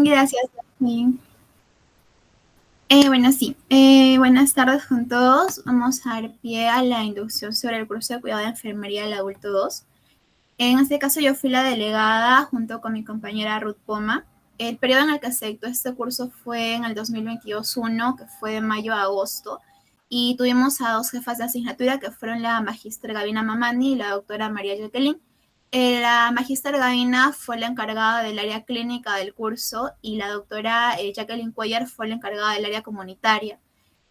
Gracias, Jasmine. Bueno, sí. Buenas tardes con todos. Vamos a dar pie a la inducción sobre el curso de cuidado de enfermería del adulto 2. En este caso yo fui la delegada junto con mi compañera Ruth Poma. El periodo en el que se dictó este curso fue en el 2022-1, que fue de mayo a agosto, y tuvimos a dos jefas de asignatura que fueron la magíster Gavina Mamani y la doctora María Jacqueline. La magíster Gavina fue la encargada del área clínica del curso y la doctora Jacqueline Cuellar fue la encargada del área comunitaria.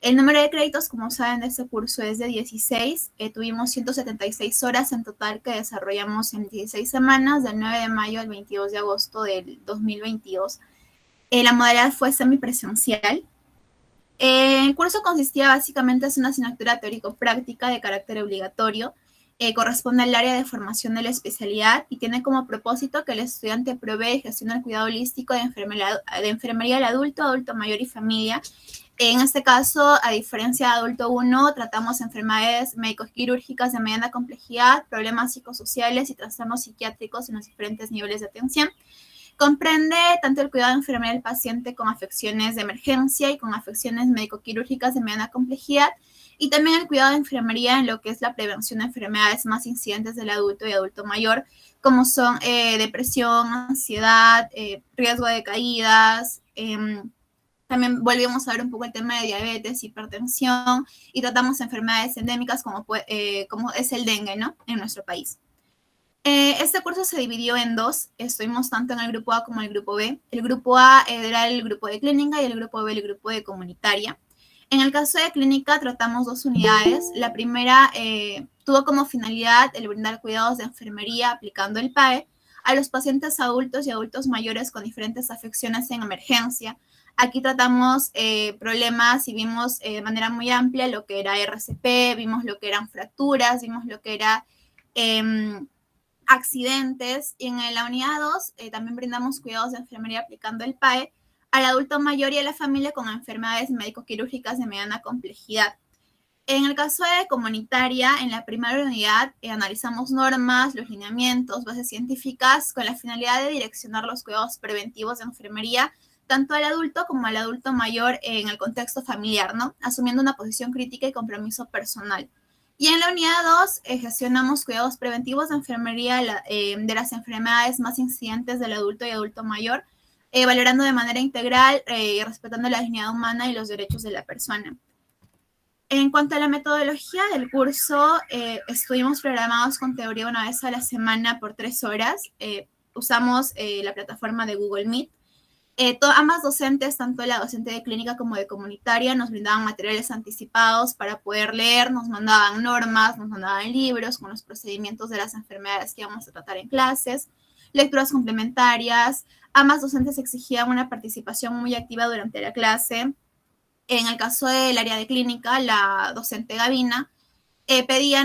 El número de créditos, como saben, de este curso es de 16. Tuvimos 176 horas en total que desarrollamos en 16 semanas, del 9 de mayo al 22 de agosto del 2022. La modalidad fue semipresencial. El curso consistía básicamente en una asignatura teórico-práctica de carácter obligatorio. Corresponde al área de formación de la especialidad y tiene como propósito que el estudiante provee y gestione el cuidado holístico de enfermería del adulto, adulto mayor y familia. En este caso, a diferencia de adulto 1, tratamos enfermedades médico-quirúrgicas de mediana complejidad, problemas psicosociales y trastornos psiquiátricos en los diferentes niveles de atención. Comprende tanto el cuidado de enfermería del paciente con afecciones de emergencia y con afecciones médico-quirúrgicas de mediana complejidad, y también el cuidado de enfermería en lo que es la prevención de enfermedades más incidentes del adulto y adulto mayor, como son depresión, ansiedad, riesgo de caídas. También volvimos a ver un poco el tema de diabetes, hipertensión, y tratamos enfermedades endémicas como es el dengue, ¿no? En nuestro país. Este curso se dividió en dos. Estuvimos tanto en el grupo A como en el grupo B. El grupo A era el grupo de clínica y el grupo B el grupo de comunitaria. En el caso de clínica tratamos dos unidades. La primera tuvo como finalidad el brindar cuidados de enfermería aplicando el PAE a los pacientes adultos y adultos mayores con diferentes afecciones en emergencia. Aquí tratamos problemas y vimos de manera muy amplia lo que era RCP, vimos lo que eran fracturas, vimos lo que era accidentes, y en la unidad 2 también brindamos cuidados de enfermería aplicando el PAE al adulto mayor y a la familia con enfermedades médico-quirúrgicas de mediana complejidad. En el caso de comunitaria, en la primera unidad analizamos normas, los lineamientos, bases científicas con la finalidad de direccionar los cuidados preventivos de enfermería tanto al adulto como al adulto mayor en el contexto familiar, ¿no? Asumiendo una posición crítica y compromiso personal. Y en la unidad 2 gestionamos cuidados preventivos de enfermería de las enfermedades más incidentes del adulto y adulto mayor, valorando de manera integral y respetando la dignidad humana y los derechos de la persona. En cuanto a la metodología del curso, estuvimos programados con teoría una vez a la semana por 3 horas. Usamos la plataforma de Google Meet. Ambas docentes, tanto la docente de clínica como de comunitaria, nos brindaban materiales anticipados para poder leer, nos mandaban normas, nos mandaban libros con los procedimientos de las enfermedades que íbamos a tratar en clases, lecturas complementarias. Ambas docentes exigían una participación muy activa durante la clase. En el caso del área de clínica, la docente Gavina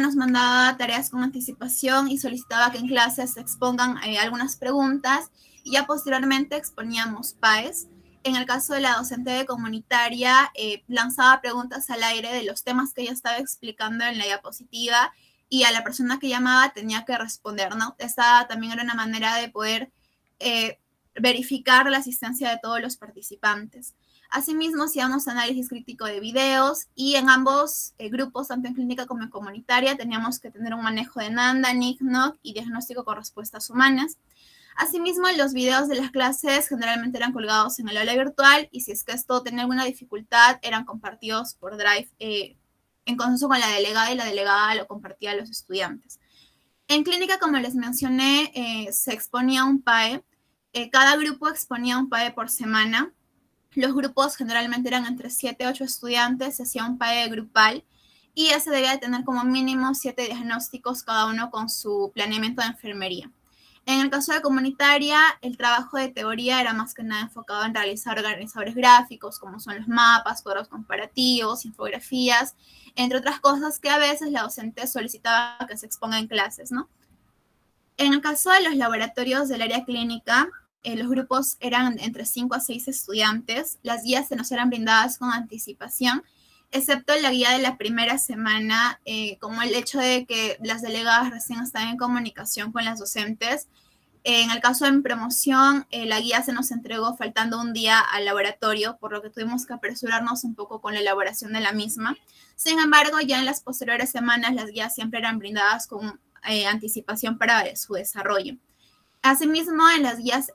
nos mandaba tareas con anticipación y solicitaba que en clases se expongan algunas preguntas, y ya posteriormente exponíamos PAES. En el caso de la docente de comunitaria, lanzaba preguntas al aire de los temas que ella estaba explicando en la diapositiva, y a la persona que llamaba tenía que responder, ¿no? Esta también era una manera de poder verificar la asistencia de todos los participantes. Asimismo, hacíamos análisis crítico de videos, y en ambos grupos, tanto en clínica como en comunitaria, teníamos que tener un manejo de NANDA, NIC, NOC y diagnóstico con respuestas humanas. Asimismo, los videos de las clases generalmente eran colgados en el aula virtual, y si es que esto tenía alguna dificultad, eran compartidos por Drive en consenso con la delegada, y la delegada lo compartía a los estudiantes. En clínica, como les mencioné, se exponía un PAE. Cada grupo exponía un PAE por semana. Los grupos generalmente eran entre 7 y 8 estudiantes, se hacía un PAE grupal, y ese debía de tener como mínimo 7 diagnósticos cada uno con su planeamiento de enfermería. En el caso de comunitaria, el trabajo de teoría era más que nada enfocado en realizar organizadores gráficos, como son los mapas, cuadros comparativos, infografías, entre otras cosas que a veces la docente solicitaba que se exponga en clases, ¿no? En el caso de los laboratorios del área clínica, los grupos eran entre 5 a 6 estudiantes. Las guías se nos eran brindadas con anticipación, excepto la guía de la primera semana, como el hecho de que las delegadas recién estaban en comunicación con las docentes. En el caso de promoción, la guía se nos entregó faltando un día al laboratorio, por lo que tuvimos que apresurarnos un poco con la elaboración de la misma. Sin embargo, ya en las posteriores semanas, las guías siempre eran brindadas con anticipación para su desarrollo. Asimismo, en las guías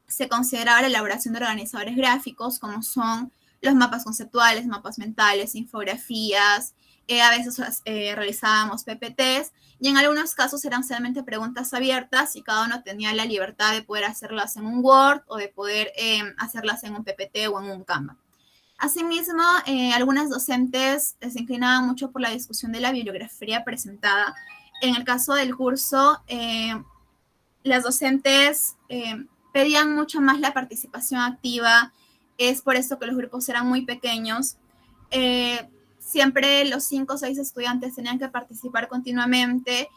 se consideraba la elaboración de organizadores gráficos, como son los mapas conceptuales, mapas mentales, infografías, a veces realizábamos PPTs, y en algunos casos eran solamente preguntas abiertas y cada uno tenía la libertad de poder hacerlas en un Word o de poder hacerlas en un PPT o en un Canva. Asimismo, algunas docentes se inclinaban mucho por la discusión de la bibliografía presentada. En el caso del curso, las docentes pedían mucho más la participación activa, es por esto que los grupos eran muy pequeños. Siempre los 5 o 6 estudiantes tenían que participar continuamente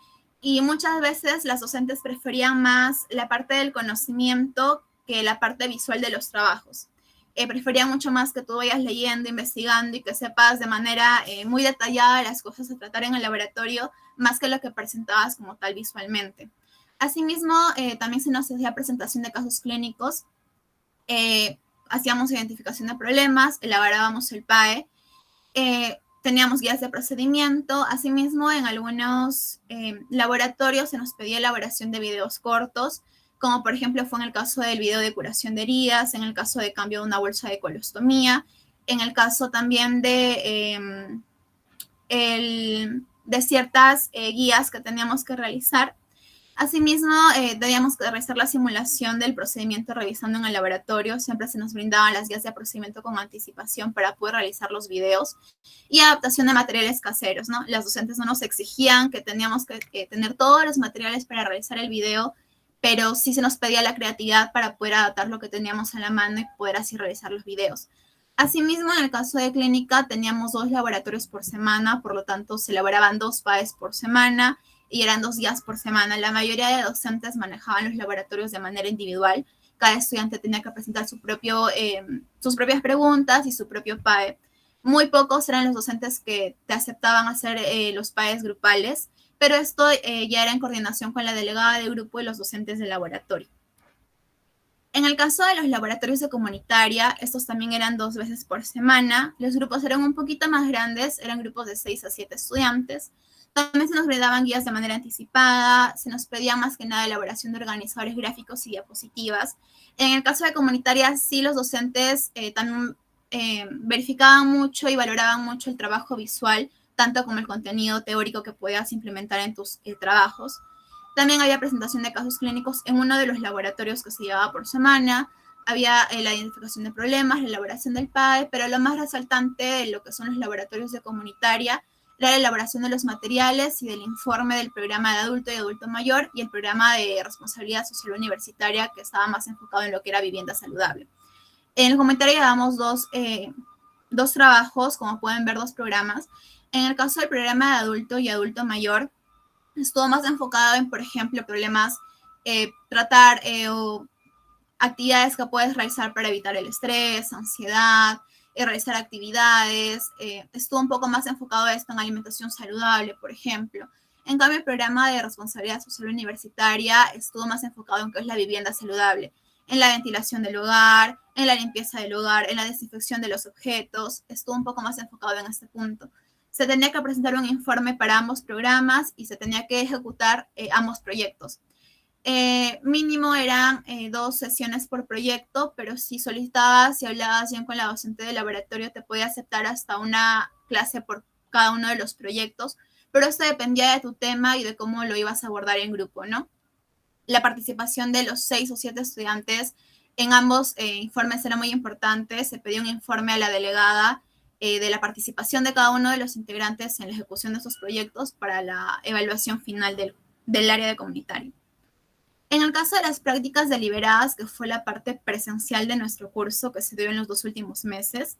y muchas veces las docentes preferían más la parte del conocimiento que la parte visual de los trabajos. Preferían mucho más que tú vayas leyendo, investigando y que sepas de manera muy detallada las cosas a tratar en el laboratorio, más que lo que presentabas como tal visualmente. Asimismo, también se nos hacía presentación de casos clínicos, hacíamos identificación de problemas, elaborábamos el PAE, teníamos guías de procedimiento. Asimismo, en algunos laboratorios se nos pedía elaboración de videos cortos, como por ejemplo fue en el caso del video de curación de heridas, en el caso de cambio de una bolsa de colostomía, en el caso también de ciertas guías que teníamos que realizar. Asimismo, debíamos realizar la simulación del procedimiento revisando en el laboratorio. Siempre se nos brindaban las guías de procedimiento con anticipación para poder realizar los videos. Y adaptación de materiales caseros, ¿no? Las docentes no nos exigían que teníamos que tener todos los materiales para realizar el video, pero sí se nos pedía la creatividad para poder adaptar lo que teníamos a la mano y poder así realizar los videos. Asimismo, en el caso de clínica, teníamos 2 laboratorios por semana, por lo tanto, se elaboraban 2 PAEs por semana y eran 2 días por semana. La mayoría de docentes manejaban los laboratorios de manera individual. Cada estudiante tenía que presentar sus propias preguntas y su propio PAE. Muy pocos eran los docentes que te aceptaban hacer los PAEs grupales, pero esto ya era en coordinación con la delegada de grupo y los docentes del laboratorio. En el caso de los laboratorios de comunitaria, estos también eran 2 veces por semana. Los grupos eran un poquito más grandes, eran grupos de 6 a 7 estudiantes. También se nos brindaban guías de manera anticipada, se nos pedía más que nada elaboración de organizadores gráficos y diapositivas. En el caso de comunitaria, sí, los docentes también verificaban mucho y valoraban mucho el trabajo visual, tanto como el contenido teórico que puedas implementar en tus trabajos. También había presentación de casos clínicos en uno de los laboratorios que se llevaba por semana. Había la identificación de problemas, la elaboración del PAE, pero lo más resaltante de lo que son los laboratorios de comunitaria era la elaboración de los materiales y del informe del programa de adulto y adulto mayor y el programa de responsabilidad social universitaria que estaba más enfocado en lo que era vivienda saludable. En el comentario damos 2 trabajos, como pueden ver, 2 programas. En el caso del programa de adulto y adulto mayor, estuvo más enfocado en, por ejemplo, problemas, tratar o actividades que puedes realizar para evitar el estrés, ansiedad, realizar actividades. Estuvo un poco más enfocado esto en alimentación saludable, por ejemplo. En cambio, el programa de responsabilidad social universitaria estuvo más enfocado en qué es la vivienda saludable, en la ventilación del hogar, en la limpieza del hogar, en la desinfección de los objetos. Estuvo un poco más enfocado en este punto. Se tenía que presentar un informe para ambos programas y se tenía que ejecutar ambos proyectos. Mínimo eran 2 sesiones por proyecto, pero si solicitabas y hablabas bien con la docente del laboratorio, te podía aceptar hasta una clase por cada uno de los proyectos, pero esto dependía de tu tema y de cómo lo ibas a abordar en grupo, ¿no? La participación de los 6 o 7 estudiantes en ambos informes era muy importante. Se pedía un informe a la delegada de la participación de cada uno de los integrantes en la ejecución de estos proyectos para la evaluación final del área de comunitario. En el caso de las prácticas deliberadas, que fue la parte presencial de nuestro curso que se dio en los 2 últimos meses,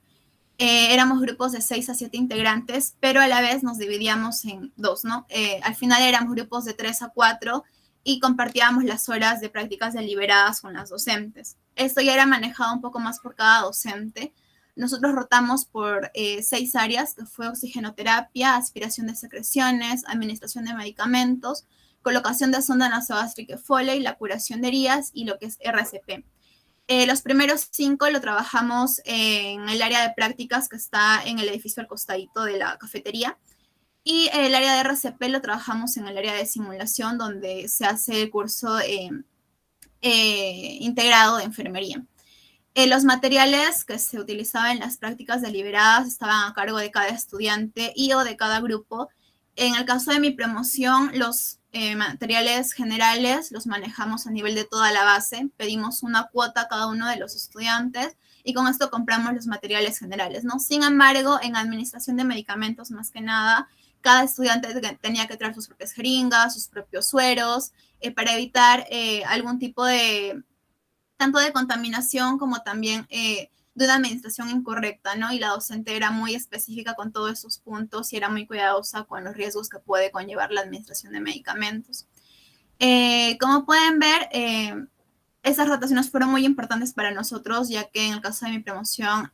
éramos grupos de 6 a 7 integrantes, pero a la vez nos dividíamos en 2, ¿no? Al final éramos grupos de 3 a 4 y compartíamos las horas de prácticas deliberadas con las docentes. Esto ya era manejado un poco más por cada docente. Nosotros rotamos por 6 áreas, que fue oxigenoterapia, aspiración de secreciones, administración de medicamentos, colocación de sonda nasogástrica Foley, la curación de heridas y lo que es RCP. Los primeros 5 lo trabajamos en el área de prácticas que está en el edificio al costadito de la cafetería. Y el área de RCP lo trabajamos en el área de simulación, donde se hace el curso integrado de enfermería. Los materiales que se utilizaban en las prácticas deliberadas estaban a cargo de cada estudiante y o de cada grupo. En el caso de mi promoción, los materiales generales los manejamos a nivel de toda la base. Pedimos una cuota a cada uno de los estudiantes y con esto compramos los materiales generales, ¿no? Sin embargo, en administración de medicamentos, más que nada, cada estudiante tenía que traer sus propias jeringas, sus propios sueros, para evitar algún tipo de tanto de contaminación como también de una administración incorrecta, ¿no? Y la docente era muy específica con todos esos puntos y era muy cuidadosa con los riesgos que puede conllevar la administración de medicamentos. Como pueden ver, esas rotaciones fueron muy importantes para nosotros, ya que en el caso de mi promoción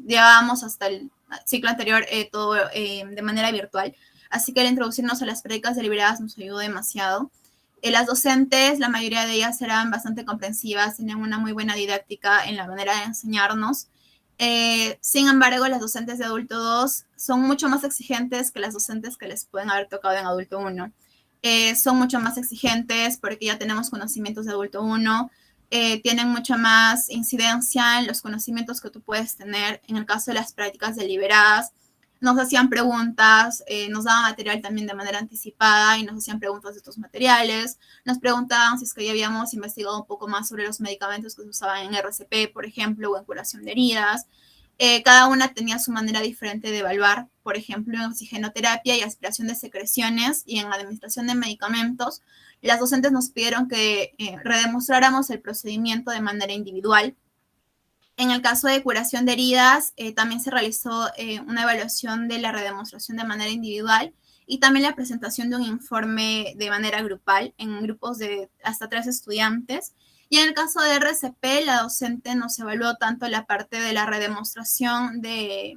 llevábamos hasta el ciclo anterior todo de manera virtual, así que al introducirnos a las prácticas deliberadas nos ayudó demasiado. Las docentes, la mayoría de ellas eran bastante comprensivas, tenían una muy buena didáctica en la manera de enseñarnos. Sin embargo, las docentes de adulto 2 son mucho más exigentes que las docentes que les pueden haber tocado en adulto 1. Son mucho más exigentes porque ya tenemos conocimientos de adulto 1, tienen mucha más incidencia en los conocimientos que tú puedes tener en el caso de las prácticas deliberadas. Nos hacían preguntas, nos daban material también de manera anticipada y nos hacían preguntas de estos materiales. Nos preguntaban si es que ya habíamos investigado un poco más sobre los medicamentos que se usaban en RCP, por ejemplo, o en curación de heridas. Cada una tenía su manera diferente de evaluar, por ejemplo, en oxigenoterapia y aspiración de secreciones y en administración de medicamentos. Las docentes nos pidieron que redemostráramos el procedimiento de manera individual. En el caso de curación de heridas, también se realizó una evaluación de la redemostración de manera individual y también la presentación de un informe de manera grupal en grupos de hasta 3 estudiantes. Y en el caso de RCP, la docente nos evaluó tanto la parte de la redemostración de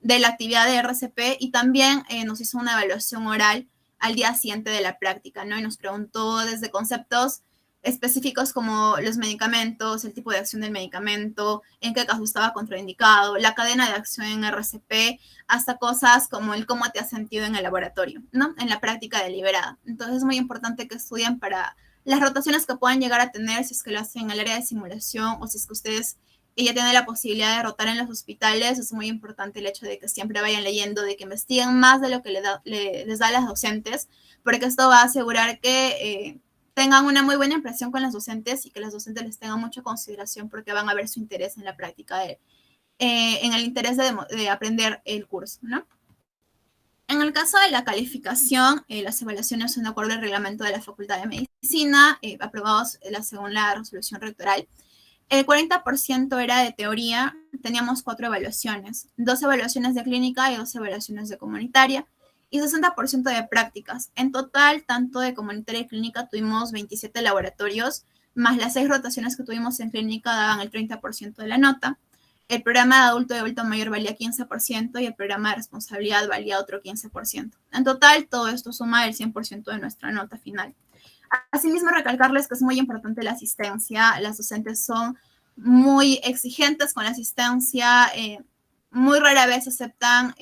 la actividad de RCP y también nos hizo una evaluación oral al día siguiente de la práctica, ¿no? Y nos preguntó desde conceptos específicos como los medicamentos, el tipo de acción del medicamento, en qué caso estaba contraindicado, la cadena de acción en RCP, hasta cosas como el cómo te has sentido en el laboratorio, ¿no? En la práctica deliberada. Entonces es muy importante que estudien para las rotaciones que puedan llegar a tener, si es que lo hacen en el área de simulación o si es que ustedes ya tienen la posibilidad de rotar en los hospitales. Es muy importante el hecho de que siempre vayan leyendo, de que investiguen más de lo que les da a las docentes, porque esto va a asegurar que tengan una muy buena impresión con las docentes y que las docentes les tengan mucha consideración porque van a ver su interés en la práctica, en el interés de aprender el curso, ¿no? En el caso de la calificación, las evaluaciones son de acuerdo al reglamento de la Facultad de Medicina, aprobados según la resolución rectoral. El 40% era de teoría, teníamos 4 evaluaciones, 2 evaluaciones de clínica y 2 evaluaciones de comunitaria, y 60% de prácticas. En total, tanto de comunitaria y clínica tuvimos 27 laboratorios, más las 6 rotaciones que tuvimos en clínica daban el 30% de la nota. El programa de adulto y adulto mayor valía 15% y el programa de responsabilidad valía otro 15%. En total, todo esto suma el 100% de nuestra nota final. Asimismo, recalcarles que es muy importante la asistencia. Las docentes son muy exigentes con la asistencia, muy rara vez aceptan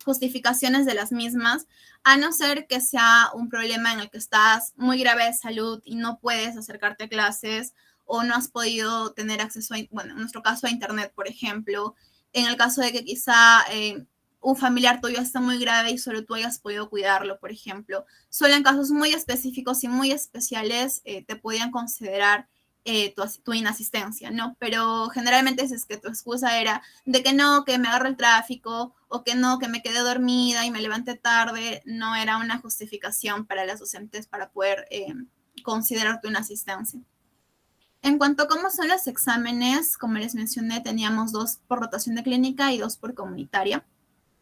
justificaciones de las mismas, a no ser que sea un problema en el que estás muy grave de salud y no puedes acercarte a clases o no has podido tener acceso a, bueno, en nuestro caso a internet, por ejemplo, en el caso de que quizá un familiar tuyo está muy grave y solo tú hayas podido cuidarlo, por ejemplo. Solo en casos muy específicos y muy especiales te podían considerar tu inasistencia, ¿no? Pero generalmente es que tu excusa era de que no, que me agarro el tráfico o que no, que me quedé dormida y me levanté tarde, no era una justificación para las docentes para poder considerar tu inasistencia. En cuanto a cómo son los exámenes, como les mencioné, teníamos 2 por rotación de clínica y 2 por comunitaria.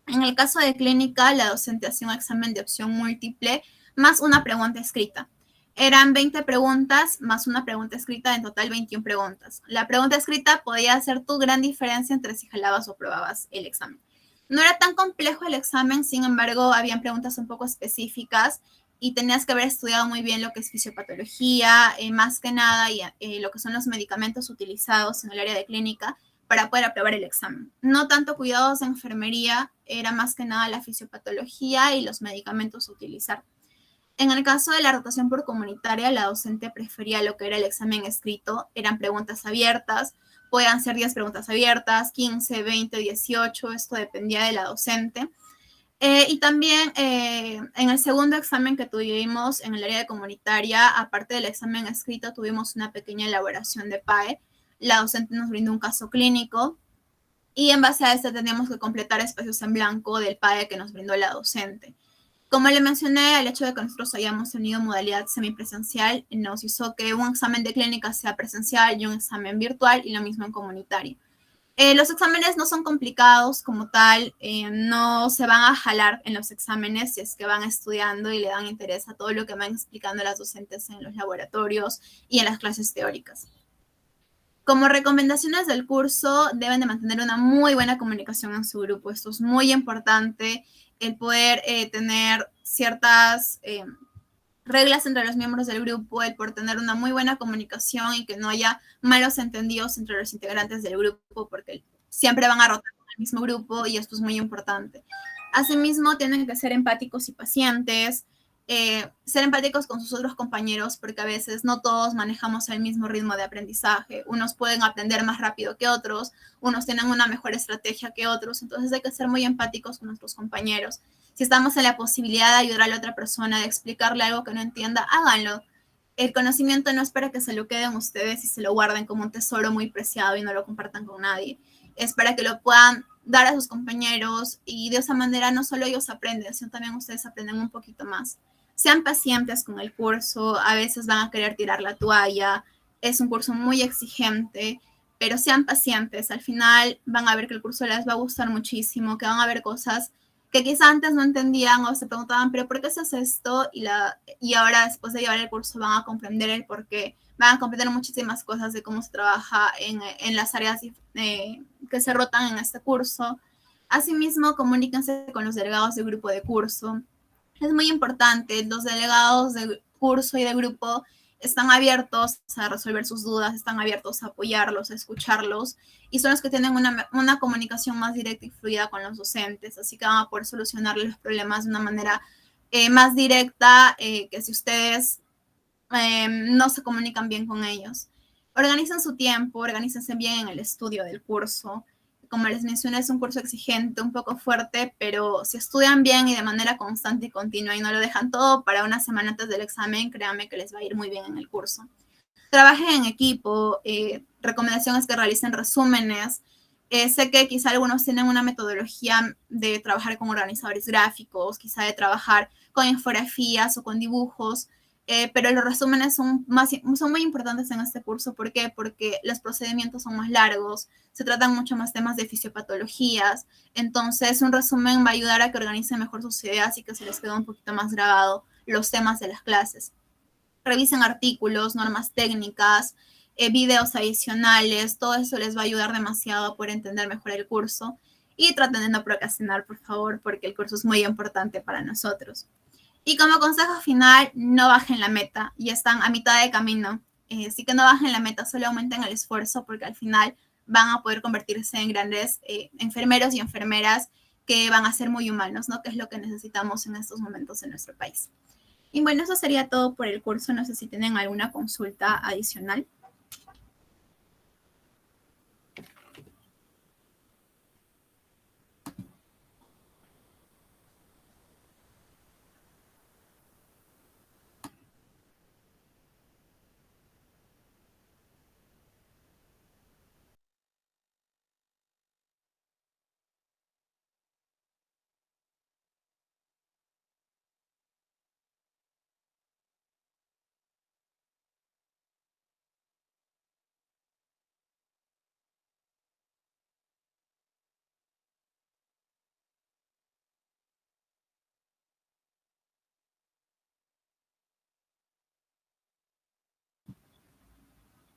En el caso de clínica, la docente hacía un examen de opción múltiple más una pregunta escrita. Eran 20 preguntas más una pregunta escrita, en total 21 preguntas. La pregunta escrita podía hacer tu gran diferencia entre si jalabas o probabas el examen. No era tan complejo el examen, sin embargo, habían preguntas un poco específicas y tenías que haber estudiado muy bien lo que es fisiopatología, más que nada, y lo que son los medicamentos utilizados en el área de clínica para poder aprobar el examen. No tanto cuidados de enfermería, era más que nada la fisiopatología y los medicamentos a utilizar. En el caso de la rotación por comunitaria, la docente prefería lo que era el examen escrito, eran preguntas abiertas, podían ser 10 preguntas abiertas, 15, 20, 18, esto dependía de la docente. Y también en el segundo examen que tuvimos en el área de comunitaria, aparte del examen escrito, tuvimos una pequeña elaboración de PAE. La docente nos brindó un caso clínico y en base a este teníamos que completar espacios en blanco del PAE que nos brindó la docente. Como le mencioné, el hecho de que nosotros hayamos tenido modalidad semipresencial nos hizo que un examen de clínica sea presencial y un examen virtual y lo mismo en comunitario. Los exámenes no son complicados como tal, no se van a jalar en los exámenes si es que van estudiando y le dan interés a todo lo que van explicando las docentes en los laboratorios y en las clases teóricas. Como recomendaciones del curso, deben de mantener una muy buena comunicación en su grupo. Esto es muy importante, el poder tener ciertas reglas entre los miembros del grupo, el por tener una muy buena comunicación y que no haya malos entendidos entre los integrantes del grupo, porque siempre van a rotar con el mismo grupo y esto es muy importante. Asimismo, tienen que ser empáticos y pacientes, ser empáticos con sus otros compañeros, porque a veces no todos manejamos el mismo ritmo de aprendizaje. Unos pueden aprender más rápido que otros, unos tienen una mejor estrategia que otros, entonces hay que ser muy empáticos con nuestros compañeros. Si estamos en la posibilidad de ayudar a la otra persona, de explicarle algo que no entienda, háganlo. El conocimiento no es para que se lo queden ustedes y se lo guarden como un tesoro muy preciado y no lo compartan con nadie. Es para que lo puedan dar a sus compañeros y de esa manera no solo ellos aprenden, sino también ustedes aprenden un poquito más. Sean pacientes con el curso, a veces van a querer tirar la toalla, es un curso muy exigente, pero sean pacientes, al final van a ver que el curso les va a gustar muchísimo, que van a ver cosas que quizá antes no entendían o se preguntaban, pero ¿por qué se hace esto? Y ahora, después de llevar el curso, van a comprender el por qué, van a comprender muchísimas cosas de cómo se trabaja en las áreas que se rotan en este curso. Asimismo, comuníquense con los delegados del grupo de curso. Es muy importante, los delegados de curso y de grupo están abiertos a resolver sus dudas, están abiertos a apoyarlos, a escucharlos, y son los que tienen una comunicación más directa y fluida con los docentes, así que van a poder solucionar los problemas de una manera más directa que si ustedes no se comunican bien con ellos. Organicen su tiempo, organícense bien en el estudio del curso. Como les mencioné, es un curso exigente, un poco fuerte, pero si estudian bien y de manera constante y continua y no lo dejan todo para una semana antes del examen, créanme que les va a ir muy bien en el curso. Trabajen en equipo, recomendación es que realicen resúmenes. Sé que quizá algunos tienen una metodología de trabajar con organizadores gráficos, quizá de trabajar con infografías o con dibujos, pero los resúmenes son muy importantes en este curso. ¿Por qué? Porque los procedimientos son más largos, se tratan mucho más temas de fisiopatologías, entonces un resumen va a ayudar a que organicen mejor sus ideas y que se les quede un poquito más grabado los temas de las clases. Revisen artículos, normas técnicas, videos adicionales, todo eso les va a ayudar demasiado a poder entender mejor el curso y traten de no procrastinar, por favor, porque el curso es muy importante para nosotros. Y como consejo final, no bajen la meta, ya están a mitad de camino, así que no bajen la meta, solo aumenten el esfuerzo porque al final van a poder convertirse en grandes enfermeros y enfermeras que van a ser muy humanos, ¿no? Que es lo que necesitamos en estos momentos en nuestro país. Y bueno, eso sería todo por el curso. No sé si tienen alguna consulta adicional.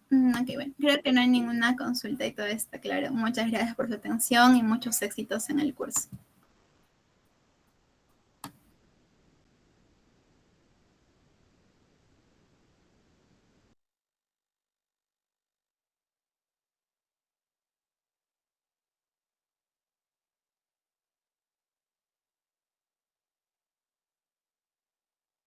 Ok, bueno, creo que no hay ninguna consulta y todo está claro. Muchas gracias por su atención y muchos éxitos en el curso.